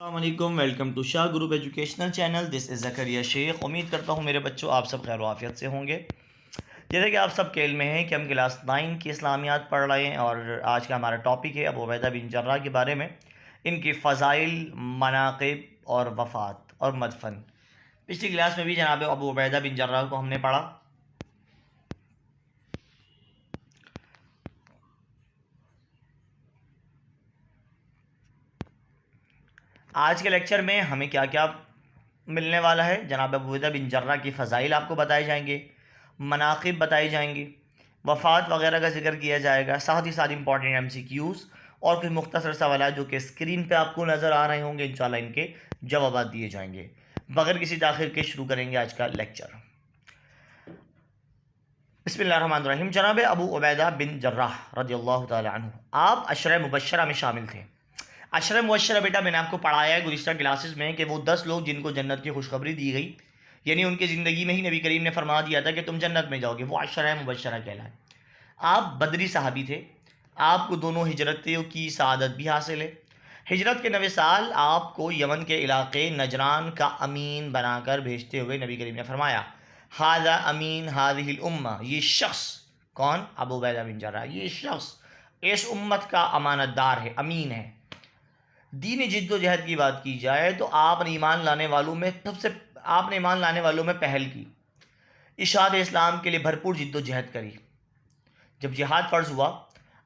السلام علیکم، welcome to Shah group educational channel. This is Zakaria Shaikh. امید کرتا ہوں میرے بچوں آپ سب خیر و عافیت سے ہوں گے. جیسے کہ آپ سب کے علم میں ہیں کہ ہم کلاس 9 کی اسلامیات پڑھ رہے ہیں اور آج کا ہمارا ٹاپک ہے ابو عبیدہ بن جراح کے بارے میں، ان کی فضائل، مناقب اور وفات اور مدفن. پچھلی کلاس میں بھی جناب ابو عبیدہ بن جراح کو ہم نے پڑھا. آج کے لیکچر میں ہمیں کیا کیا ملنے والا ہے؟ جناب ابو عبیدہ بن جراح کی فضائل آپ کو بتائے جائیں گے، مناقب بتائی جائیں گی، وفات وغیرہ کا ذکر کیا جائے گا، ساتھ ہی ساتھ امپورٹنٹ MCQs اور کچھ مختصر سوالات جو کہ اسکرین پہ آپ کو نظر آ رہے ہوں گے. انشاءاللہ ان کے جوابات دیے جائیں گے. بغیر کسی تاخیر کے شروع کریں گے آج کا لیکچر. بسم اللہ الرحمن الرحیم. جناب ابو عبیدہ بن جراح رضی اللہ تعالی عنہ آپ عشرہ مبشرہ میں شامل تھے. عشرہ مبشرہ بیٹا میں نے آپ کو پڑھایا ہے گزشتہ کلاسز میں کہ وہ 10 لوگ جن کو جنت کی خوشخبری دی گئی، یعنی ان کی زندگی میں ہی نبی کریم نے فرما دیا تھا کہ تم جنت میں جاؤ گے، وہ عشرہ مبشرہ کہلائے. آپ بدری صحابی تھے. آپ کو دونوں ہجرتوں کی سعادت بھی حاصل ہے. ہجرت کے 9 سال آپ کو یمن کے علاقے نجران کا امین بنا کر بھیجتے ہوئے نبی کریم نے فرمایا ھذا امین ھذہ الامہ، یہ شخص کون؟ ابو عبیدہ بن جراح، یہ شخص اس امت کا امانت دار ہے، امین ہے. دینی جد و جہد کی بات کی جائے تو آپ نے ایمان لانے والوں میں پہل کی. اشاعت اسلام کے لیے بھرپور جد و جہد کری. جب جہاد فرض ہوا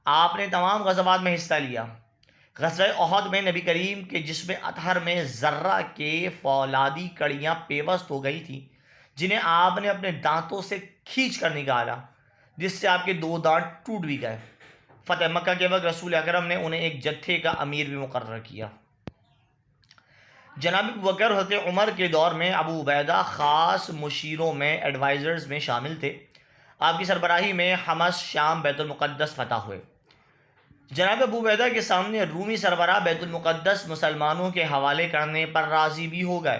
آپ نے تمام غزوات میں حصہ لیا. غزوہ احد میں نبی کریم کے جسم اطہر میں ذرہ کے فولادی کڑیاں پیوست ہو گئی تھیں، جنہیں آپ نے اپنے دانتوں سے کھینچ کر نکالا، جس سے آپ کے 2 دانت ٹوٹ بھی گئے. فتح مکہ کے وقت رسول اکرم نے انہیں ایک جتھے کا امیر بھی مقرر کیا. جناب ابوبکر حضرت عمر کے دور میں ابو عبیدہ خاص مشیروں میں، ایڈوائزرز میں شامل تھے. آپ کی سربراہی میں حمص، شام، بیت المقدس فتح ہوئے. جناب ابو عبیدہ کے سامنے رومی سربراہ بیت المقدس مسلمانوں کے حوالے کرنے پر راضی بھی ہو گئے.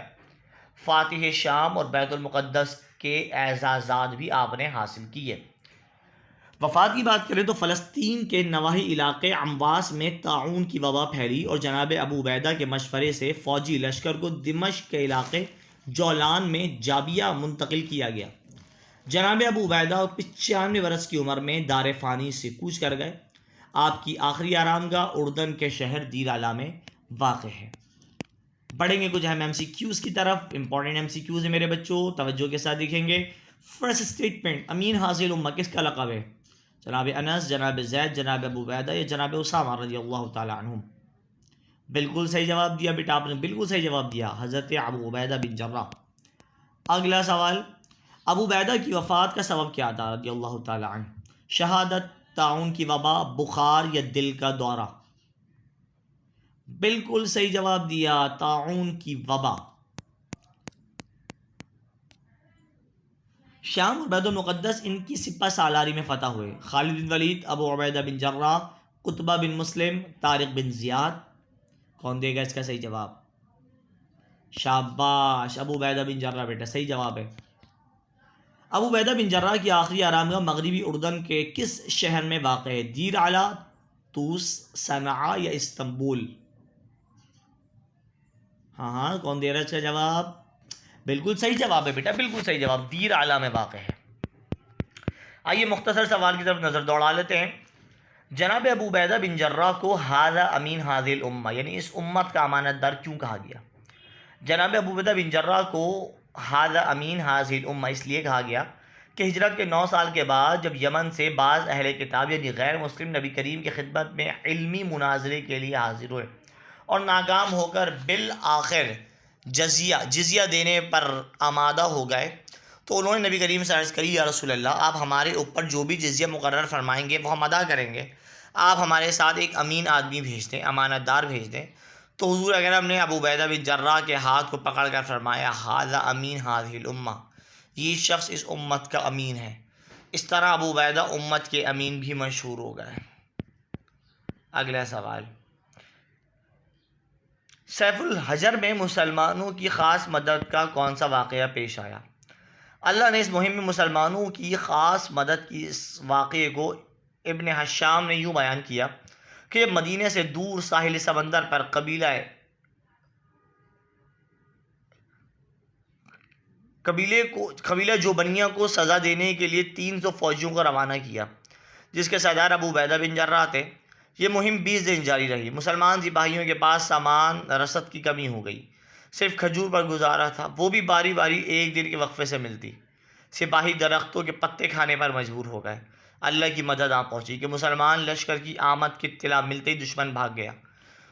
فاتح شام اور بیت المقدس کے اعزازات بھی آپ نے حاصل کیے. وفات کی بات کریں تو فلسطین کے نواحی علاقے امواس میں طاعون کی وبا پھیلی اور جناب ابو عبیدہ کے مشورے سے فوجی لشکر کو دمشق کے علاقے جولان میں جابیہ منتقل کیا گیا. جناب ابو عبیدہ 95 برس کی عمر میں دار فانی سے کوچ کر گئے. آپ کی آخری آرامگاہ اردن کے شہر دیر اعلیٰ میں واقع ہے. پڑھیں گے کچھ اہم MCQs کی طرف. امپورٹنٹ MCQs ہیں میرے بچوں، توجہ کے ساتھ دیکھیں گے. فرسٹ اسٹیٹمنٹ، امین حاصل امہ کس کا لقب ہے؟ جناب انس، جناب زید، جناب ابو عبیدہ یا جناب اسامہ رضی اللہ تعالی عنہم؟ بالکل صحیح جواب دیا بیٹا آپ نے، بالکل صحیح جواب دیا، حضرت ابو عبیدہ بن جراح. اگلا سوال، ابو عبیدہ کی وفات کا سبب کیا تھا رضی اللہ تعالی عنہ؟ شہادت، طاعون کی وبا، بخار یا دل کا دورہ؟ بالکل صحیح جواب دیا، طاعون کی وبا. شام اور بیت المقدس ان کی سپہ سالاری میں فتح ہوئے. خالد بن ولید، ابو عبیدہ بن جراح، قطبہ بن مسلم، طارق بن زیاد. کون دے گا اس کا صحیح جواب؟ شاباش، ابو عبیدہ بن جراح بیٹا صحیح جواب ہے. ابو عبیدہ بن جراح کی آخری آرامگاہ مغربی اردن کے کس شہر میں واقع ہے؟ دیر اعلیٰ، طوس، صنعاء یا استنبول؟ ہاں کون دے رہا ہے اس کا جواب؟ بالکل صحیح جواب ہے بیٹا، بالکل صحیح جواب، دیر اعلیٰ میں واقع ہے. آئیے مختصر سوال کی طرف نظر دوڑا لیتے ہیں. جناب ابو عبیدہ بن جراح کو ھذا امین ھذہ الامہ، یعنی اس امت کا امانت دار کیوں کہا گیا؟ جناب ابو عبیدہ بن جراح کو ھذا امین ھذہ الامہ اس لیے کہا گیا کہ ہجرت کے 9 سال کے بعد جب یمن سے بعض اہل کتاب یعنی غیر مسلم نبی کریم کی خدمت میں علمی مناظرے کے لیے حاضر ہوئے اور ناکام ہو کر بالآخر جزیہ دینے پر آمادہ ہو گئے، تو انہوں نے نبی کریم سے عرض کری یا رسول اللہ، آپ ہمارے اوپر جو بھی جزیہ مقرر فرمائیں گے وہ ہم ادا کریں گے، آپ ہمارے ساتھ ایک امین آدمی بھیج دیں، امانت دار بھیج دیں. تو حضور اکرم نے ابو عبیدہ بن جراح کے ہاتھ کو پکڑ کر فرمایا ھذا امین ھذہ الامہ، یہ شخص اس امت کا امین ہے. اس طرح ابو عبیدہ امت کے امین بھی مشہور ہو گئے. اگلا سوال، سیف الحجر میں مسلمانوں کی خاص مدد کا کون سا واقعہ پیش آیا؟ اللہ نے اس مہم میں مسلمانوں کی خاص مدد کی اس واقعے کو ابن حشام نے یوں بیان کیا کہ مدینے سے دور ساحل سمندر پر قبیلہ قبیلہ جوبنیہ کو سزا دینے کے لیے 300 فوجیوں کو روانہ کیا، جس کے سردار ابو عبیدہ بن جراح تھے۔ یہ مہم 20 دن جاری رہی۔ مسلمان سپاہیوں کے پاس سامان رسد کی کمی ہو گئی، صرف کھجور پر گزارا تھا، وہ بھی باری باری ایک دن کے وقفے سے ملتی۔ سپاہی درختوں کے پتے کھانے پر مجبور ہو گئے۔ اللہ کی مدد آ پہنچی کہ مسلمان لشکر کی آمد کی اطلاع ملتے ہی دشمن بھاگ گیا۔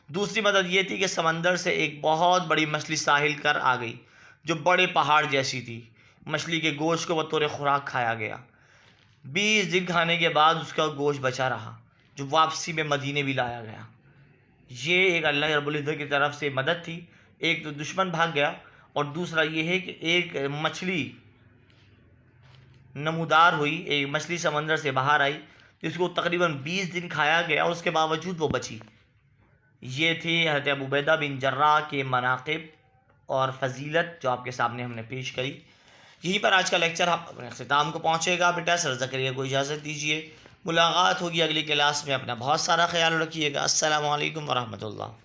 دوسری مدد یہ تھی کہ سمندر سے ایک بہت بڑی مچھلی ساحل کر آ گئی جو بڑے پہاڑ جیسی تھی۔ مچھلی کے گوشت کو بطور خوراک کھایا گیا۔ 20 دن کھانے کے بعد اس کا گوشت بچا رہا، جو واپسی میں مدینے بھی لایا گیا۔ یہ ایک اللہ رب العزت کی طرف سے مدد تھی۔ ایک تو دشمن بھاگ گیا، اور دوسرا یہ ہے کہ ایک مچھلی نمودار ہوئی، ایک مچھلی سمندر سے باہر آئی جس کو تقریباً 20 دن کھایا گیا اور اس کے باوجود وہ بچی۔ یہ تھی حضرت ابو عبیدہ بن جراح کے مناقب اور فضیلت جو آپ کے سامنے ہم نے پیش کری۔ یہیں پر آج کا لیکچر اپنے اختتام کو پہنچے گا۔ بیٹا سر زکریا کو اجازت دیجیے، ملاقات ہوگی اگلی کلاس میں۔ اپنا بہت سارا خیال رکھیے گا۔ السلام علیکم ورحمۃ اللہ۔